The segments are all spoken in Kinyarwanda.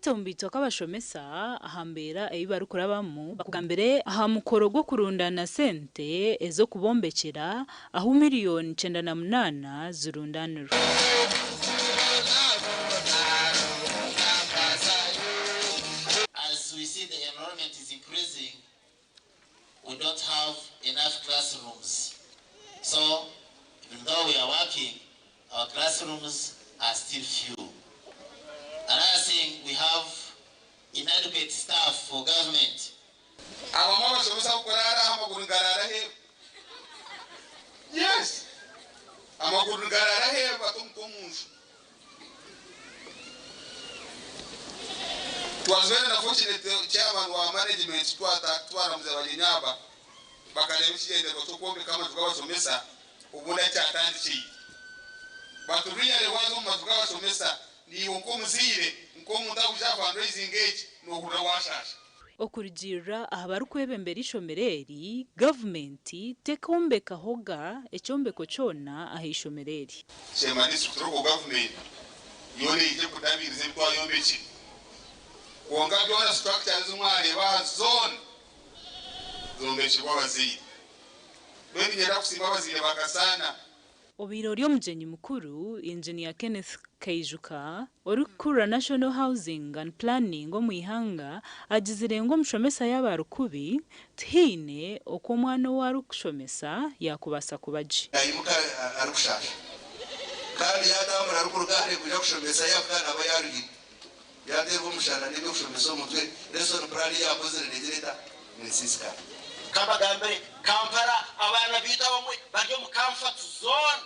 Batumbitse ko abashomesa ahambera ebibarukura bamu bakugambere aha mukoro gwo kurundana sente ezo kubombekera aho miliyoni 98 zirundaniro. As we see the enrollment is increasing, we don't have enough classrooms. So even though we are working, our classrooms are still few. Another thing, we have inadequate staff for government. Yes. It was very unfortunate the chairman wa management twara mzee wa Jinyaba bakalemshia ndio tukombe kama tukawasomesa ubunda cha tanchi. But really wazo matukawa somesa ni ukomuzire nkomu ndakuja fundraising age no kurawashasha. Okurugira ahabarukwebembera ishomereri government tekombeka hoga echombeko chona ahishomereri. Shema district government yone ije kudabirize kwa yombechi. Kuonga byona structures umware ba zone zombechi kwa baziri. Bwendi nyenda kusimba bazire bakasana. Obirori omujenyi mukuru engineer Kenneth Kaijuka orukura National Housing and Planning omwihanga agizire ngo mushomesa y'abarukubi tihine okwo mwana warukushomesa yakubasa kubaji ayimuka arukushasha kandi yadamura rukurugare kuja kushomesa yakana abayaruri yaterwa mushana n'ibyo kushomesa umutwe lesson plan yakoze regereta mwisiska Kama gambere Kampala abana bita bamwe baryo mu comfort zone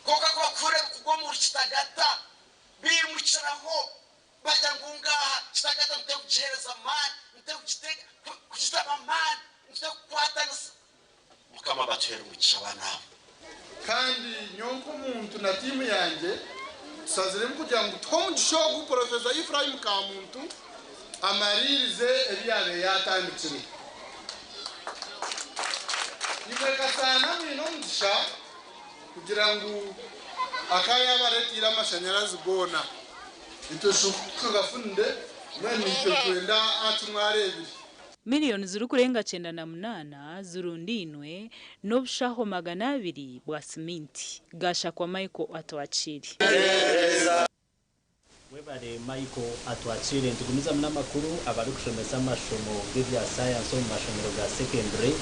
koka kwa kure kugwa mu Kitagata bimuciraho bajya ngungaha Kitagata mutekujereza man mutekugitega kugitaba man mutekwatanisa mukama batera umugisha abana kandi nyonko muntu na timu yanje saziremu kugira ngo twomugishogo professor Ephraim Kamuntu amaririze ebyare yatandikire Nibeka sana mino mudisha kugira ngo akaya baretira amashanyarazi gona ito shukugafunde mwe nito kwenda atumwarebiri miliyoni zirukurenga 98 zirundinwe n'obushaho 200 bwa siminti gasha kwa Michael Atwachiri. Webare Michael Atwachiri ntugumiza mnamakuru abari kushomesa amashomo bya science mu mashomero ga secondary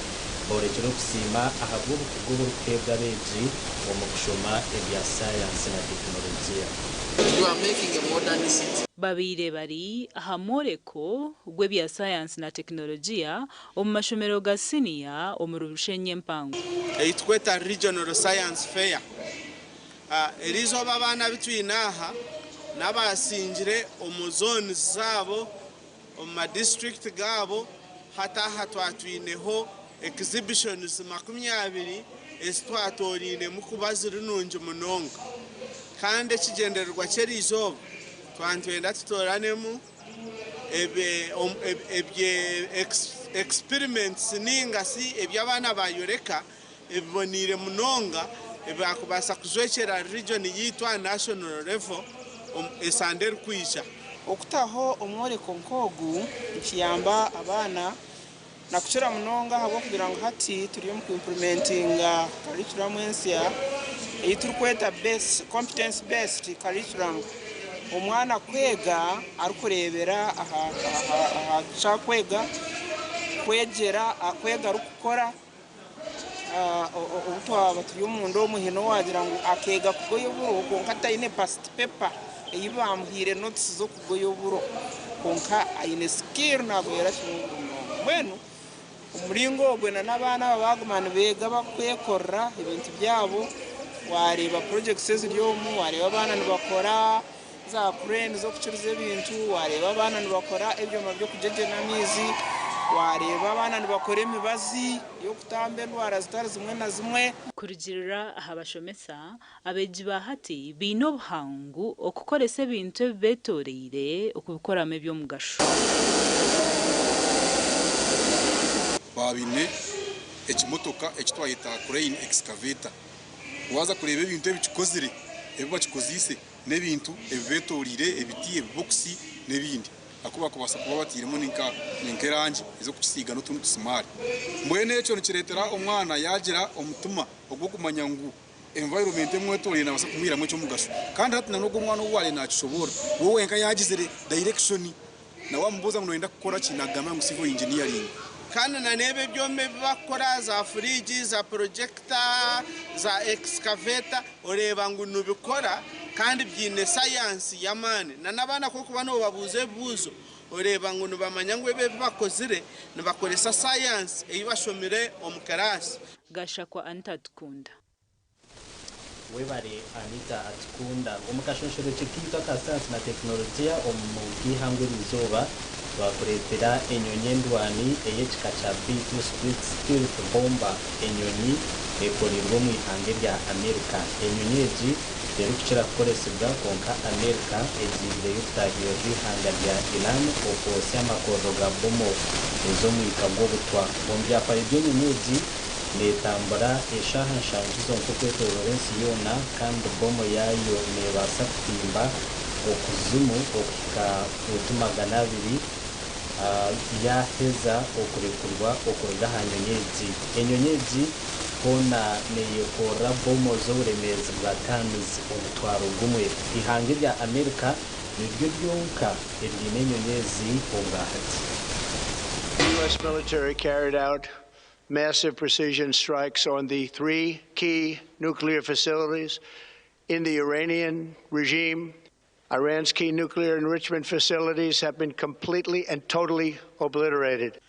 borekero kusima ahavubu kugubura kwebwa beji mu kushoma ebya science na technology. You are making a modern city. Babire bari ahamoreko gwebya science na teknolojia omu mashomero ga senior omurushenye mpango eitweta regional science fair erizo babana bitwinaha nabasingire omu zones zabo omu district gabo hata hatwatwineho exhibitions 20 estwatorine mukubazira nunje munonga kandi kigendererwa cyerizo twantwenda tutoranemu experiments ningasi ebyabana bayoreka ebonire munonga ebakubasa kuzwekera region yitwa national level esander kwisha okutaho omworeko nkogu kiyamba abana na kuchira munonga habo kugira ngo hati turiyo mu implementing curriculum ensia eyiturikweta competence based curriculum omwana kwega arukurebera aha chakwega kwegera akwega rukukora ubutwa baturiyo mundo omuhino wagira ngo akega kugoyoburo konka taine past paper eyibamhire notes zo kugoyoburo konka aine skill nagwera kimundo bueno umuringo ogwena n'abana babagumana bega bakwekorra ibintu byabo wareba projects ziryomu wareba abana nibakora za crane zo kucuruza ibintu wareba abana nibakora ebyoma byo kujeje n'amizi wareba abana nibakora imibazi yo kutambe ndwara zitari zimwe na zimwe kurugirira ahabashomesa abeji bahati bino buhangu okukoresa ibintu betoreire okubikoramo ebyo mugasho babine ekimotoka ekitwayita crane excavator waza kureba ibintu ebikikozire ebiba kikozise n'ebintu ebibetorire ebiti ebiboxi n'ebindi akuba kubasa kuba batiremo n'inkerangi ezo kusiga n'utuntu tusimari mbwene ekyo nikiretera omwana yagira omutuma ogwo kumanya ngu environment emwetorire nabasa kumwiramu ekyo mugasho kandi hati nanogo omwana owale nakishobora wowe enka yagizire direction na wamubuza ngo noenda gukora kinagama mu civil engineering kandi na nebe byombe bakora za fridge za projector za excavator oreba ngo nubikora kandi byine science yamane na nabana koko bano babuze buzo oreba ngo nubamanya ngo ebe bakozire nibakoresa science eyibashomire omukarasi Gashakwa Anita Tukunda. Webare Anita Atukunda omukashonshoro cy'ikitwa ka science na teknolojia omugihangwe rizoba bakuretera enyonyi ndwani eyekika cha B2 split spirit bomba enyonyi ekorirwa mu ihange rya Amerika enyonyi egi rero kuchira kukoresebwa konka Amerika ezibire yutahiyo ihanga rya Iran okosya makoro ga bomo ezo mu ikagwo butwa bombya pa ibyo nyonyi netambara eshaha nshangizo nk'ukwete Lawrence yona kandi bomo yayo nebasa kutimba okuzimu okika utumagana abiri yaheza okurekurwa okuruga hanyonyezi enyonyezi kona neyekora bomo z'uburemezi bwa tons umutwaro gumwe ihange rya Amerika niryo ryonka eryine enyonyezi ongahati. The U.S. military carried out massive precision strikes on the 3 key nuclear facilities in the Iranian regime. Iran's key nuclear enrichment facilities have been completely and totally obliterated.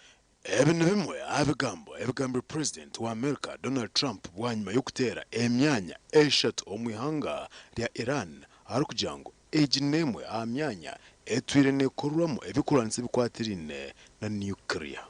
Ebigambo President wa America Donald Trump bwanyuma yokutera emyanya eshatu omwihanga lya Iran harukujango ejinemwe amyanya etwire nekorwamo ebikuranise bikwatirine na nuclear.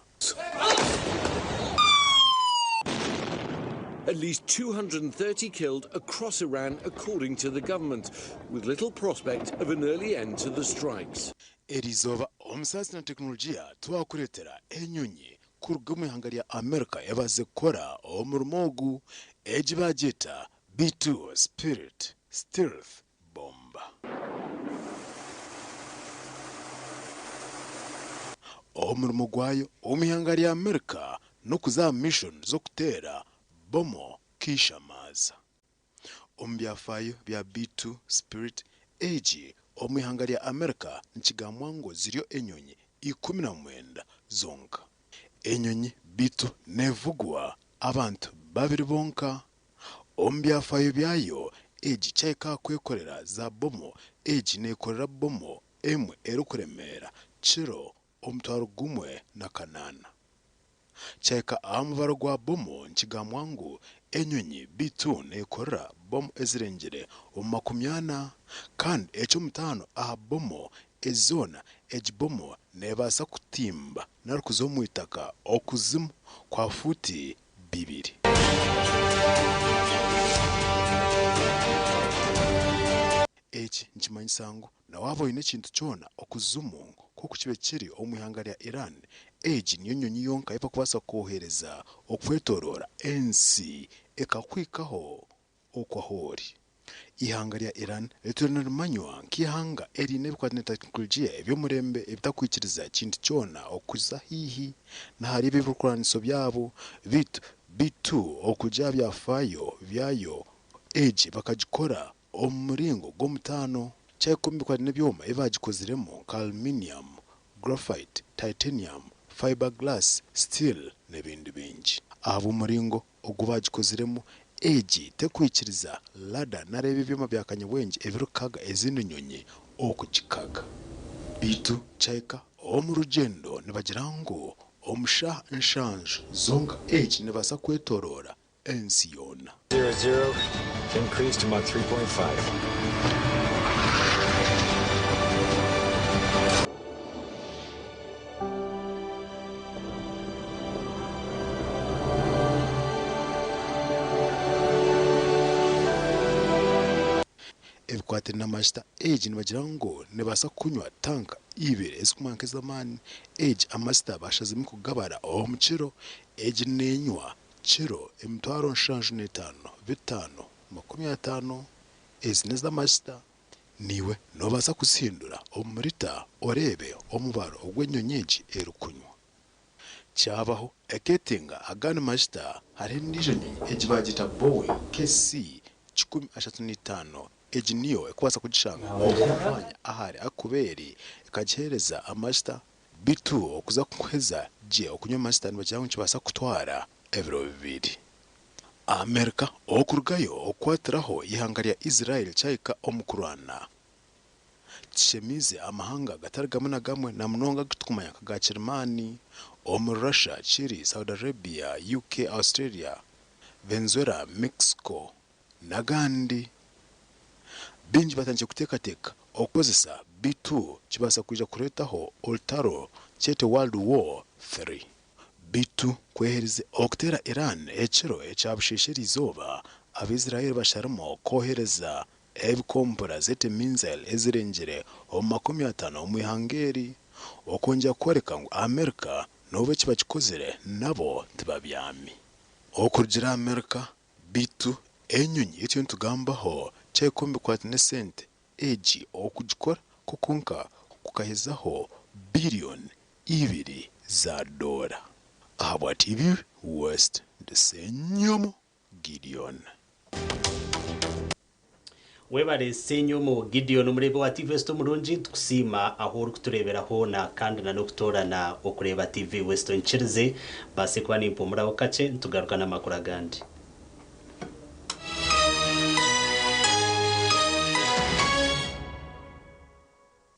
At least 230 killed across Iran, according to the government, with little prospect of an early end to the strikes. Erizova omusasi na teknolojia twakuretera enyonyi kuruga mu ihanga lya Amerika yabaze kora omurumogu ejibageta B2 Spirit Stealth Bomba. Omurumo gwayo omihanga lya Amerika no kuza mission zo kutera bomo kisha maza ombyafayo bya B2 Spirit egi omwihanga lya Amerika nchigamwango ziryo enyonyi 19 zonka enyonyi B2 nevugwa abantu babiri bonka ombyafayo byayo egi chaika kwekorera za bomo egi nekorera bomo emwe erukuremera chiro omutwaro gumwe na kanana chaika amubaro gwa bomo nchigamwangu enyonyi B2 nekorera bomo ezirengere omakumyana kandi echo mutano aha bomo ezona ejibomo nebasa kutimba narukuzo mu itaka okuzimu kwa futi 2. Echi nchimanyisangu na wabo ine chintu chona okuzumu ko kukibe kiri omwihanga lya Iran egi niyo nyonyi yonka ipa kubasa kohereza okwetorora ensi ekakwikaho okwahori ihanga lya Iran etunerumanywa nkihanga erine bikwatine teknolojia ebyomurembe ebitakwikiriza kintu cyona okuza hihi na hari bibukuraniso byabo bitu B2 okuja byafayo byayo egi bakagikora omuringo gomutano cyakombi kwatine byoma ebagikoziremo aluminium graphite titanium fiberglass steel nebindi bingi abo muringo ogubagikoziremo egi tekwikiriza lada narebe byoma byakanyabwengi ebirukaga ezindi nyonyi okugikaga bitu chaika omurugendo nibagirango omusha nshanju zonga egi nibasa kwetorora ensi yona 00 to increase to Mach 3.5. ebikwatire n'amashita egi nibagirango nibasa kunywa tanka 2 ezikumankeza mani egi amashita bashazimi kugabara omukiro egi nenywa kiro emitwaro 75 50 ezi nez'amashita niwe nobaza kuzihindura omurita orebe omubaro ogw'ennyonyi erukunywa kyabaho eketinga agana mashita hari ndijo nyonyi egibagita Boeing KC 135 egi niyo ekwasa kugishanga okuvanya ahari akuberi ekagihereza amashita bitu okuza kuheza je okunywa amashita nibagira ngo kibasa kutwara ebiro bibiri Amerika okurugayo okwatiraho ihanga rya Israel cyahika omukurwana kishemize amahanga gatari gamwe na gamwe na munonga gitukumanya kaga Germany Russia chiri Saudi Arabia UK Australia Venezuela Mexico nagandi binji batangiye kutekateka okozesa B2 kibasa kuja kuretaho oltaro chete World War 3 B2 kwehereze okutera Iran ekiro ekyabushishere izoba abisrael basharimo kohereza ebikompora zete minzel ezirengere omakumi 50 omwihangeri okongera kwereka ngo Amerika nobe kibakikozere nabo tibabyami okurugira Amerika B2 enyonyi icyo ntugambaho cyekombe kwa nesente eji okugikora kukunka kukahezaho billion 2 za dola Ahabwa TV West Desenyomo Gideon webare Senyomo Gideon umurebe wa TV West umurunji tukusima aho uri kutureberaho na kandi na nokutorana okureba TV West nchirize base kwa nimpo muraho kace tugaruka na makuru agandi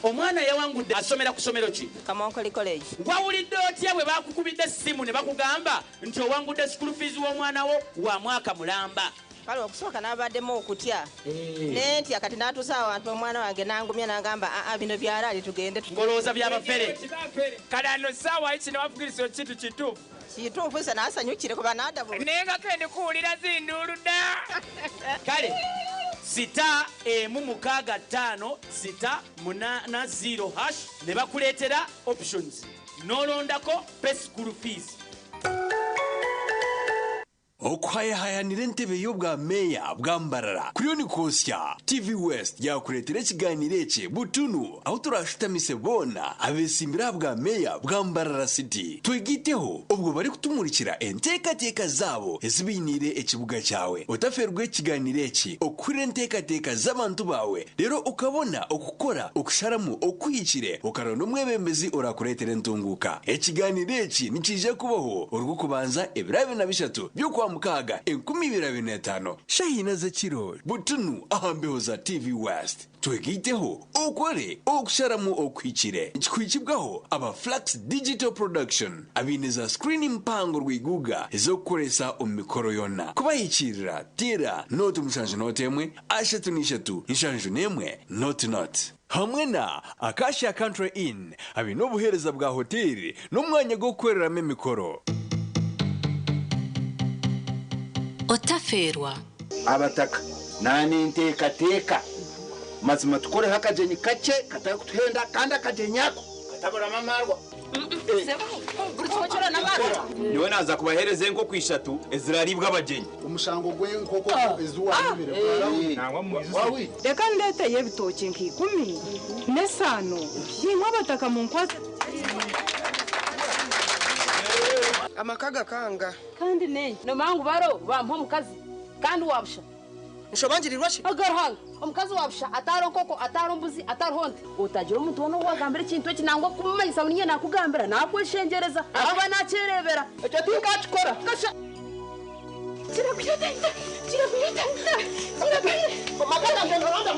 Omwana yawangudde asomera ku somero ki? Kamonkoli College. Wawulidde otya bwe bakukubidde simu ne bakugamba nti owangudde school fees w'omwana wo wa mwaka mulamba? Kale okusooka n'abaddemu okutya. Nenti akati n'atuusa awantu omwana wange n'angumya n'agamba bino byalaali tugende. Ngolooza byabafere. Kale ano ssaawa iki ne wavugiriza ekintu kituufu. Kituufu se n'asanyukire kuba n'adabu. Naye nga kende kuwulira zinduulu dda. Kale sita mumukaga 5 sita munana 0 hash ne bakuleetera options nolondako pay school fees okwayahayanira entebe y'obwa meya bwambarara kuriyo ni kosya TV West yakuletera ekiganiro ekye butunu aho turashutamise bona abesimbira bwa meya bwambarara city twegiteho ubwo bari kutumurikira enteekateeka zabo ezibinire ekibuga cyawe otaferwe ekiganiro eki okurira enteekateeka z'abantu bawe rero ukabona okukora okusharamu okwihikire ukaronda omwebembezi orakuletera entunguka ekiganiro eki nikije kubaho urwo kubanza ebirabe na bishatu byo mukaga 2025 shahina zakiro butunu ahambeho za TV West twegiteho okore okusharamu okwikire ikikwikibwaho aba Flax Digital Production abineza screen impango rwiguga ezokoresa omikoro yona kubayikirira tira note mushanje notemwe ashatu nishatu inshanju nemwe not hamwe na Acacia Country Inn abinobuhereza bwa hoteli n'umwanya go kwereramo imikoro otaferwa abataka nani nteekateeka mazima tukore hakajenyi kake katakutuhenda kandi akajenyako katabura mamarwa niwe naza kubahereza enkoko 3 eziraribwa abajenyi umushango gw'enkoko ezuwa reka ndeteye ebitoki nk'ikumi n'esano yinkwa abataka mu nkwate amakaga kanga kandi ne no mangu baro bampa mukazi kandi wabusha nshobangirirwa shi agarhanga omukazi wabusha ataro koko ataro mbuzi ataro honte utagira umuntu wono wagambira ikintu kinangwa kumanyisa bunye nakugambira nakweshengereza aba nacerebera ecyo tikachikora kasha kirakuyotenda omakaga ngendoranda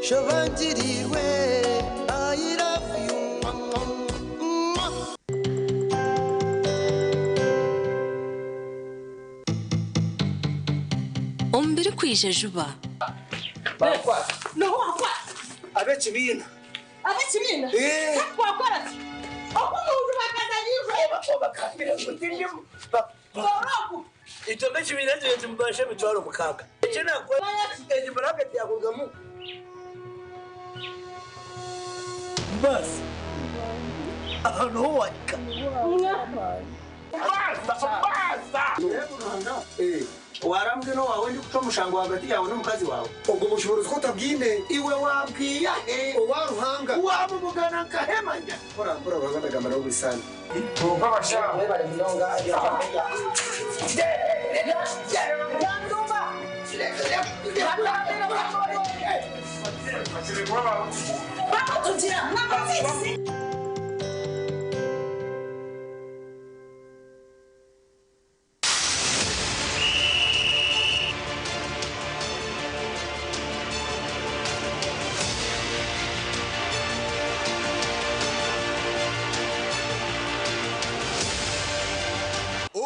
Shobangiriwe I love you ombiri kwije juba bakwa no wakwa abekibina wakora omuntu bakazanyirwe bakambira mutindimu ito ndekibina cyo mbashe bitwaro mukaga chena kwa eji bracket ya kugamu bas ano waka warambwino wawe ndi kuca mushango hagati yawe n'umukazi wawe ubwo bushobozi ko tabwine iwe wabwiya waruhanga wabumugana nkahemanya kora uragadagamara w'ubisani tuva bashaka bari minonga ya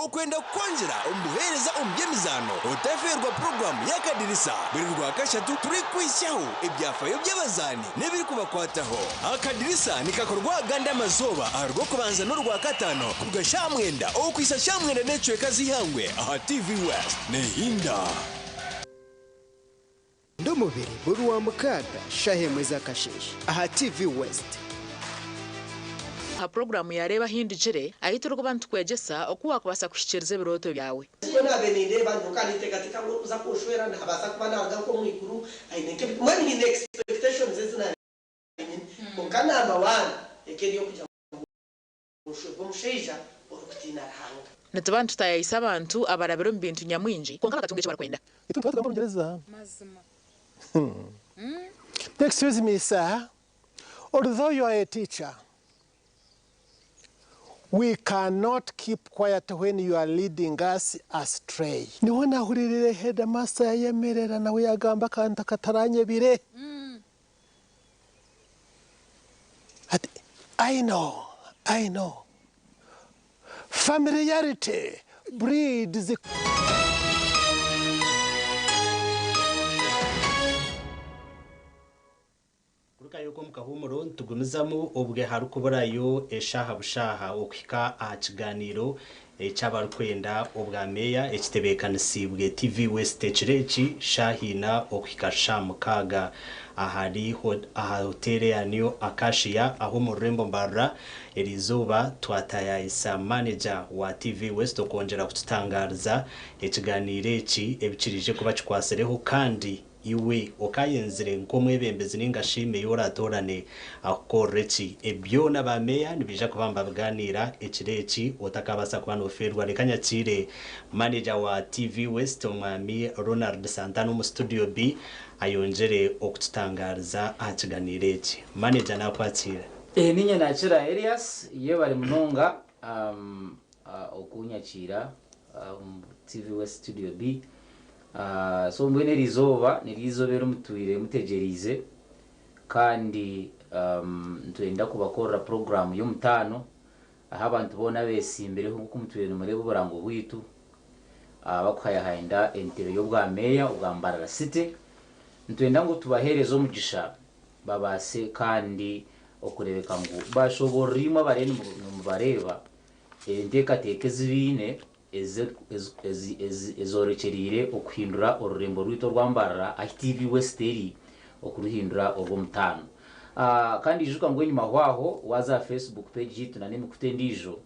okwenda kwanjira omuhereza omubyemizano otaferwa programu y'akadirisa buri rwa kashatu turi kwishaho ibyafayo by'abazani n'ibiri kubakwataho akadirisa nikakorwa agandi amazoba aharwo kubanza n'urwa katano kugashamwenda okwisa shamwenda n'ecweka zihangwe aha TV West nehinda ndomubiri buri wa mukaga shahemwe z'akashishi aha TV West ha programu yareba hindujire ahita urwo bantu kwegesa okuwa kubasa kushikiriza ibiroto byawe siko nabeninde bantu kandi tekatika ngo uza kushwera ntabasa kuba naga ko mwikuru aineke mwani ni expectations ezina ukana abana ekeriyo kujya musheja okutina hanga natabantu tayisa abantu abarabiro mbintu nyamwinji konka bakatungeje barakwenda itu twatwa mu Gereza mazima excuse me sir, although you are a teacher, we cannot keep quiet when you are leading us astray. Niho nahuririre headmaster yemerera nawe yagamba kanta kataranye bire. I know. Familiarity breeds yuko mukahumuro tugumizamu obwe harukuburayo eshaha bushaha okwika aha kiganiro cy'abarukwenda obwa meya ekitebekanisiibwe TV West kireki shahina okwika shamukaga ahari aha hotel ya New Acacia aho mu Rembo Mbarra erizuba twatayisa manager wa TV West okongera kututangariza ekiganiro eki ebikirije kuba kikwasereho kandi iwe okayenzire nkomwebembezi n'ingashime yoratorane akoreki ebyo nabameya nibija kubamba baganira ekireki otakabasa kuba noferwa rekanyakire manager wa TV West omwami Ronald Santana mu studio B ayonjere okututangariza akiganire eki manager nakwatira ninye nakira Elias ye bari munonga okunyakira TV West studio B so mbwene rizoba nirizobera mutwire mutegerize kandi ntwenda kubakorera program yo mutano aha abantu bona besimbere nko mutwire numurebo burango bwitu bakuhayahainda entero yo bwa meya ubwa Mbarara City ntwenda ngo tubahereze umugisha babase kandi okurebeka ngo bashoborimo barene mu bareba enteka teke zibine ezorekerire okuhindura orurembo rwito rwambarara TV West eri okuruhindura orwo mutano kandi ijuka ngo nyuma hwaho waza Facebook page yitu na nemikute ndijo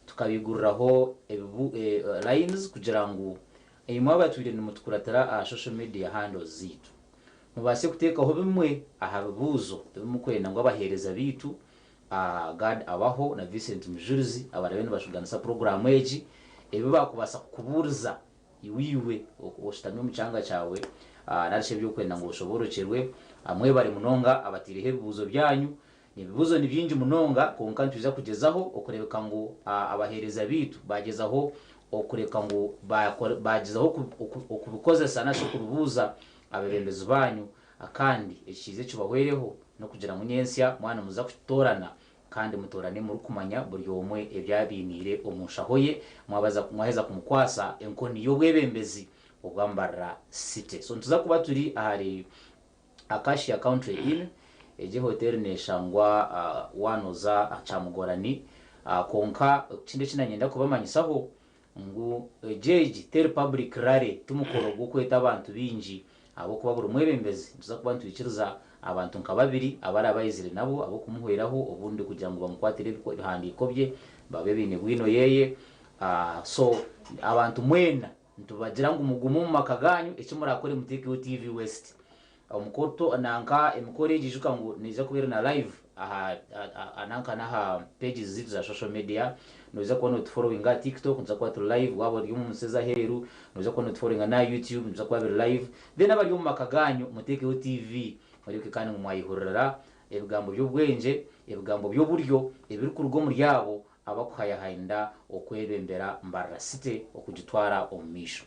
tukabiguriraho lines kugira ngo imwe abatwire nimutukuratara social media handles zitu mubase kutekaho bimwe ahabuzo bimukwenda ngo abahereza bitu God abaho na Vincent Mujurizi abarabene bashuganisa program eji ebe bakubasa kuburiza iwiwe oshitamye mu cyanga cyawe narishe byo kwenda ngo ushoborokerwe amwe bari munonga abatirehe bibuzo byanyu nibibuzo nibyinji munonga konka ntuza kugezaho okurebeka ngo abahereza bitu bagezaho okureka ngo bagezaho okubikozesa nasho kubibuza abebembezi banyu akandi ekize kibahwereho no kugira ngo nyensya mwana muza kutorana kandi mutorane muri kumanya buri omwe ebyabinire omushahoye mwaheza kumukwasa enkoni yo bwebembezi obwa Mbarara City. So ntuza kuba turi ahari Acacia Country Inn eje hotel neshangwa wanoza acamugorani konka kinde kinanyenda kubamanyisaho ngu jeji ter public rare tumukoro gukweta abantu binji abo kuba buri mwebembezi tuza kuba ntwikiriza abantu nka babiri abari abayizire nabo abo kumuhweraho ubundi kugira ngo bamukwatire ibihandiko bye babe bine bwino yeye so abantu mwena ntubagira ngo umugumu mu makaganyu icyo murakore muteke TV West umukoto nanka emukore gijuka ngo niza kubera na live ananka naha pages zitu za social media noza kubona following ga TikTok nza kuba tu live wabo uri mu museza heru noza kubona following na YouTube nza kuba live then abari mu makaganyu muteke TV muri kandi mu mwayihurira ebigambo by'ubwenje ebigambo by'uburyo ebiri ku rugo muri yabo abakuhayahinda okwebembera Mbarara City okugitwara omumisho.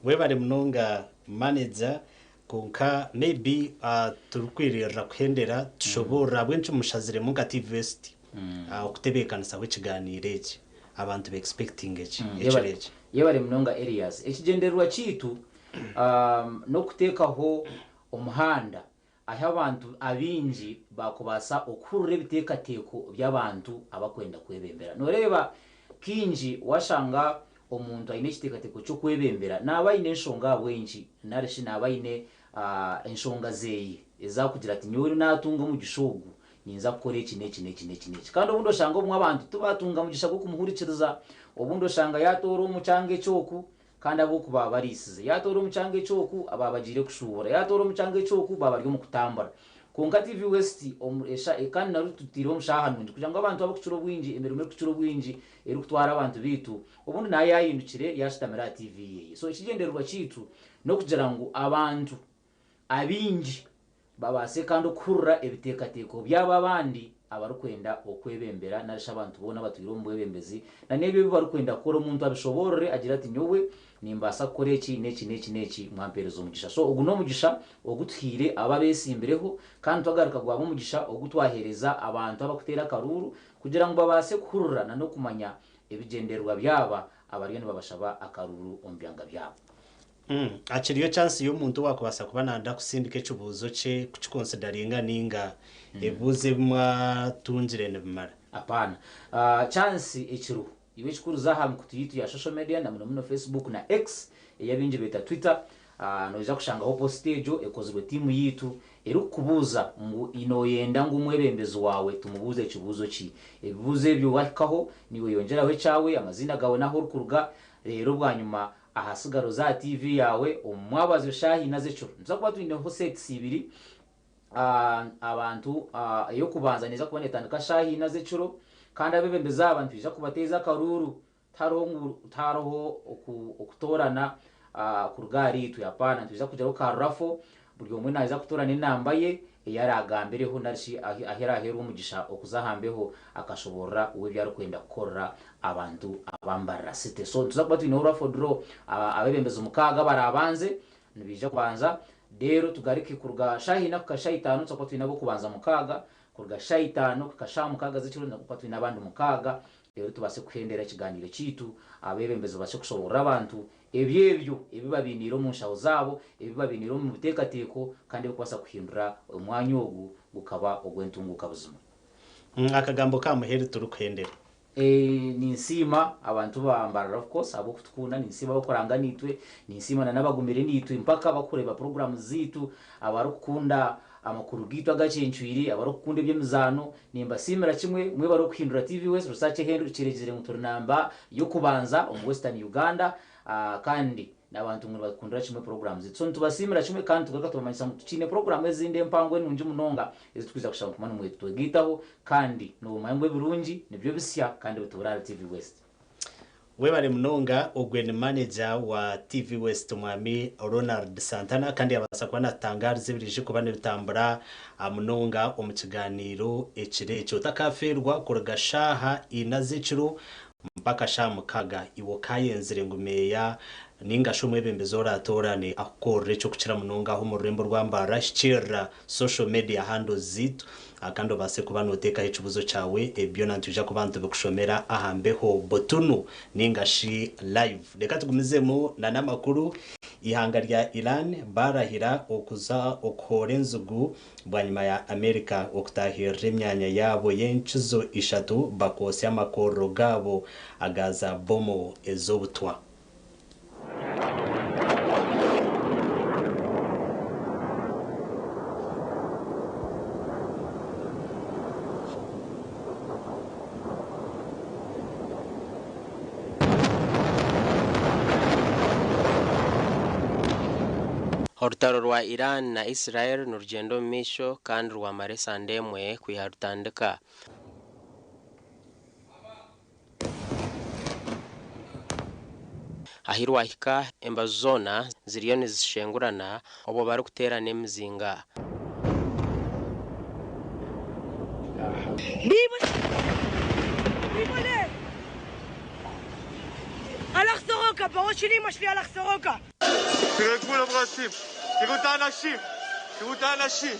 We bari munonga manager konka maybe turukwirira kuhendera tushobora bwenshi mushazire mu TV West okutebekanisa w'ikiganiro iki abantu be expecting iki ekireje yebare munonga areas ekigenderwa kitu no kutekaho umuhanda aho abantu abinji bakubasa okurure bitekateko by'abantu abakwenda kwebembera noreba kinji washanga omuntu ayine kitekateko cyo kwebembera nabayine enshonga bwenji nareshi nabayine enshonga zeyi eza kugira ati nyori natunga mu gishogu ninza gukora iki neki kandi ubundo shanga umwe abantu tubatunga mu gishago kumuhurikiriza ubundo shanga yatora umucange cyoku kandi abo kuba barisize yatora umucange cyoku ababagire kushubura yatora umucange cyoku babaryo mu kutambara konka TV West omuresha kandi narututiro mushahanundi kugira ngo abantu abakucuro bwinji emerumwe kucuro bwinji eri kutwara abantu bitu ubundi naye yayindukire yashitamira TV ye so ikigenderwa kitu no kugira ngo abantu abinji babase kandi okurura ebitekateko byaba bandi abarukwenda okwebembera narisha abantu bona batwiro mu bwebembezi na nebyo bibarukwenda kora umuntu abishoborere agira ati nyowe nimbasa kore iki neki mwamperezo umugisha so ugu no mugisha oguthire ababesimbireho kandi twagaruka gwa umugisha ogutwahereza abantu abakutera karuru kugira ngo babase kurura no kumanya ebigenderwa byaba abariyene babashaba akaruru ombyanga byabo. Akiriyo chance y'umuntu wakubasa kuba nanda kusindika ekibuzo cye kukikonsideringa ninga ebuze mwatunjire nebimara apana chance ekiru iwe kikuruza ha mkutuyitu ya social media na muno Facebook na X eyabinje beta Twitter noza kushanga ho postejo ekozwe timu yitu erukubuza ngo inoyenda ngo umwebembezi wawe tumubuze ekibuzo ki ebibuze byo wakaho niwe yongera we cyawe amazina gawe naho rukuruga rero bwanyuma ahasigaro za TV yawe umwabazo shahi nazecho nza kuba twine ho sets ibiri abantu yo kubanza neza kubone tandika shahi nazecho kandi abebembeza abantu bija kubateza karuru taroho okutorana kurugari tu yapana tuza kuja ko karafo buri umwe naza kutorana inamba ye yaragambereho narishi ahera umugisha okuzahambeho akashobora uwe byaro kwenda gukora abantu abambara City so tuza kuba twine urafo draw abebembeza umukaga barabanze nibija kubanza rero tugarike kuruga shahina kashayitano so twine abo kubanza mukaga kuruga shayitano kashamukaga ziciro nakupa twine abandi mukaga rero tubase kuhendera kiganiro citu abebembeza bashe kushobora abantu ebyebyo ebibabiniro mu nshaho zabo ebibabiniro mu butekateko kandi bkwasa kuhindura umwanya ogu gukaba ogwentunguka buzima. Akagambo kamuhere turukwendera ni nsima abantu bambara of course abo kutukuna ni nsima bakoranga nitwe ni nsima na nabagumire nitwe mpaka bakureba program zitu abarukunda amakuru gitu agacencyiri abarukunda by'emizano nimba simera kimwe mwe barukuhindura TV West research hendu kiregire mu turnamba yo kubanza mu Western Uganda kandi nabantu mwe bakundira kimwe programs zitso ntubasimira kimwe kandi tugakatubamanyisa mu tukine program ezinde mpangwe nunje munonga ezitwiza kushaka kumana mwe twegitaho kandi no mayangwe birungi nibyo bisya kandi buturara TV West. We bari munonga ogwene manager wa TV West mwami Ronald Santana kandi abasa kwa natangarize birije kubane bitambura munonga omukiganiro ekire ekyo takaferwa kurugashaha inaziciro mpaka shamukaga iwo kayenzire ngumeya ninga shumwe bembezora atorane akore cyo kucira munonga ho mu rurembo rwambara shikira social media handles zitu akando base kubano teka ikibuzo cyawe ebyo nantuja kubantu bikushomera ahambeho botunu ninga shi live reka tugumizemo na namakuru ihanga rya Iran barahira okuza okuhorenzugu bwanyuma ya Amerika okutahirira imyanya yabo y'enkizo ishatu bakosya amakorro gabo agaza bomo ezobutwa. Orutaro rwa Iran na Israel n'urugendo misho kandi rwamare sandemwe kwiharutandika. Ahirwahika embazona ziriyo nizishengurana obo bari kuterana emizinga. הלך סורוקה, בראש שלי אמא שלי הלך סורוקה. תראה גבול הברסים, תראו את האנשים, תראו את האנשים.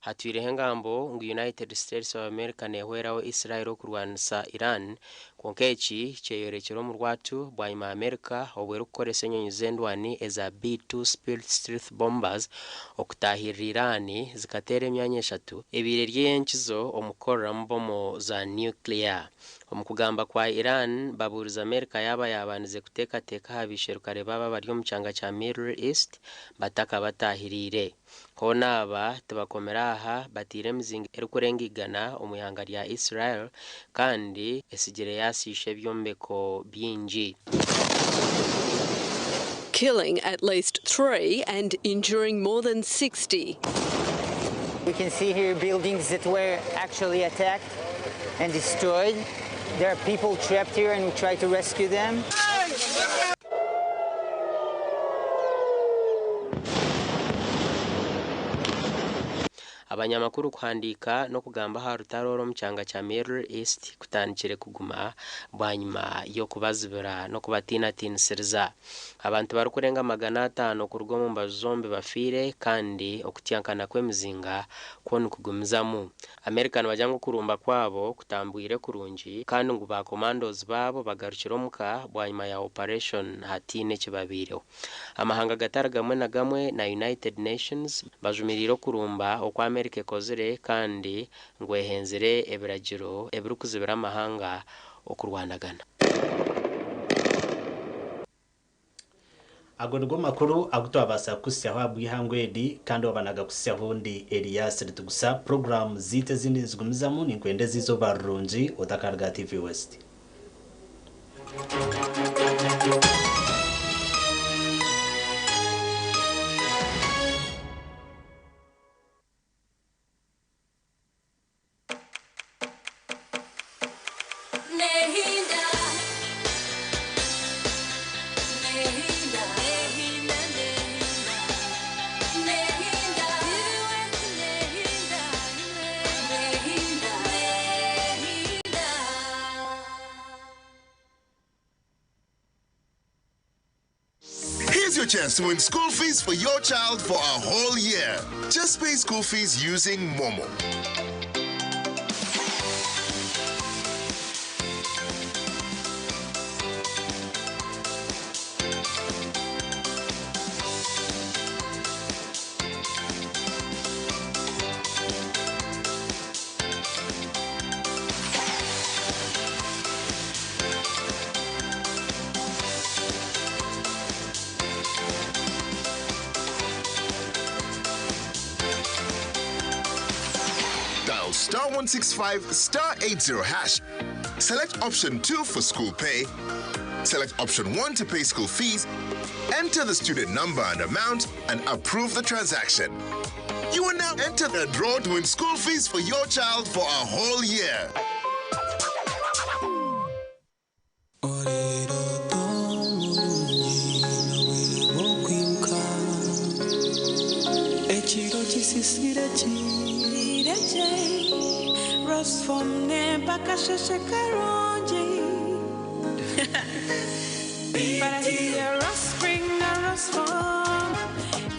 Hatwire ngambo ngu United States of America nehweraho Israel kurwanisa Iran konkechi cheyerekero mu rwatu bwa America obwero kukoresa enyonyi zendwani eza B2 stealth bombers okutahirira Iran zikatera emyanya eshatu ebire ry'enkizo omukorera mbomo za nuclear. Omukugamba kwa Iran baburiza America yabanize kutekateka habisherukare baba bari mu cyanga cya Middle East bataka batahirire kona aba tubakomera aha batire mizinga erikurengigana omuyanga rya Israel kandi esigire yasishe byombeko byinji. Killing at least 3 and injuring more than 60. We can see here buildings that were actually attacked and destroyed. There are people trapped here and we try to rescue them. Abanyamakuru kuhandika no kugamba ha rutaroro mu cyanga cya Middle East kutanikire kuguma bwanyuma yo kubazibira no kubatinatinsereza. Abantu bari kurenga 500 ku rugo mu mbazombe bafire kandi okutyankana kwemizinga kwone kugumizamu. American bajyango kurumba kwabo kutambwire kurungi kandi ngo ba commandos babo bagarukira muka bwanyuma ya operation hatine kibabiro. Amahanga gatara gamwe na gamwe na United Nations bajumiriro kurumba okwa Amerika kozere kandi ngwehenzere ebiragiro ebirukuzibira amahanga okurwanagana. Agongo makuru agutwabasa kusyaho abwihangwedi kandi wabanaga kusyaho ndi Elias ritugusa program zite zindi zigumizamu ni kwende zizo barunji otakarga TV West. Chance to win school fees for your child for a whole year. Just pay school fees using Momo. Star 165 star 80 hash. Select option 2 for school pay. Select option 1 to pay school fees. Enter the student number and amount and approve the transaction. You will now enter the draw to win school fees for your child for a whole year.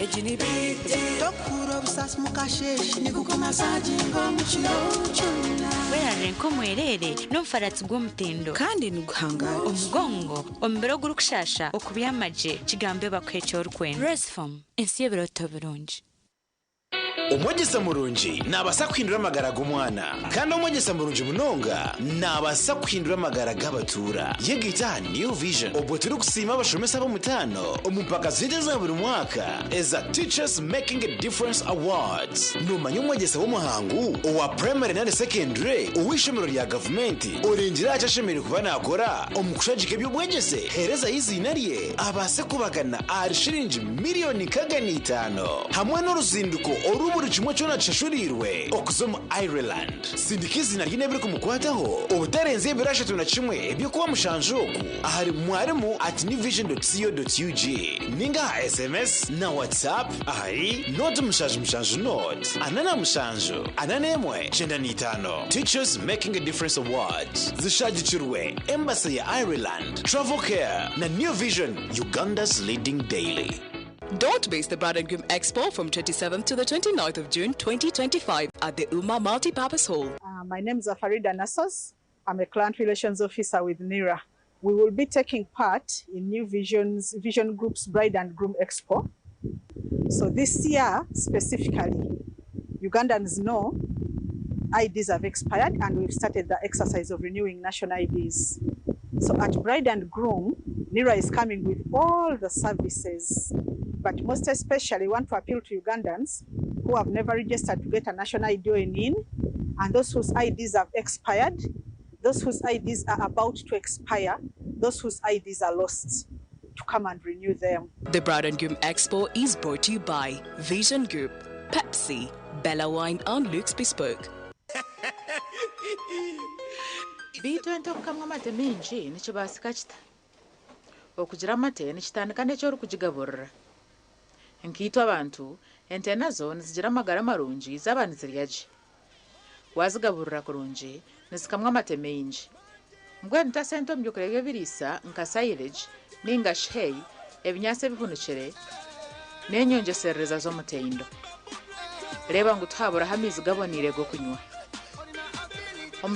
ejini bite tokuro busas mukashesh nikuko masaji ngo muchiro chuna werare nko mwerere n'umfaratsi gw'umutendo kandi nuguhanga umugongo ombero gurukushasha okubiyamaje kigambe bakwecyo urwenda Resform insiyebero toberunji umwogesa murungi nabasa kwindura amagara g'umwana kandi umwogesa murungi munonga nabasa kwindura amagara g'abatura yegita New Vision ubwo turi kusima abashomesa bo mutano umupaka ziteza buri mwaka eza Teachers Making a Difference Awards numanya umwogesa w'umuhangu uwa primary na secondary uwishomero rya government uringira acashemere kuba nakora umukushajike by'ubwegese hereza izina rye abase kubagana arishiringi miliyoni kagani 5 hamwe n'uruzinduko buri kimwe cyo nacashurirwe okuzoma Ireland sindikizina ry'inebire kumukwataho ubutarenze birashatu na kimwe byo kuba mushanjoku ahari mwarimu @newvision.co.ug ninga SMS na WhatsApp ahari not mushanjo not anana mushanjo ananemwe 95 Teachers Making a Difference Awards zishagicirwe Embassy ya Ireland Travel Care na New Vision, Uganda's leading daily. Don't miss the Bride and Groom Expo from 27th to the 29th of June 2025 at the UMA Multipurpose Hall. My name is Farida Nassos. I'm a Client Relations Officer with NIRA. We will be taking part in New Vision Group's Bride and Groom Expo. So this year, specifically, Ugandans know IDs have expired and we've started the exercise of renewing national IDs. So at Bride and Groom, NIRA is coming with all the services, but most especially want to appeal to Ugandans who have never registered to get a national ID in, and those whose IDs have expired, those whose IDs are about to expire, those whose IDs are lost, to come and renew them. The Bride and Groom Expo is brought to you by Vision Group, Pepsi, Bella Wine and Luke's Bespoke. bitu ento kukamwa amate mingi nicyo basika kita okugira amate nikitandika n'ekyo orikugigaburira nkiitwa abantu ente nazo nizigira amagara marungi zaba nizirya gye wazigaburira kurungi nizikamwa amate mingi mbwenu tasente omu byokero by'ebiriisa nka silage ninga shei ebinyaasi ebihunikire n'enyongeserereza z'omutindo reba ngu tuhaburaho amaizi gaboniire g'okunywa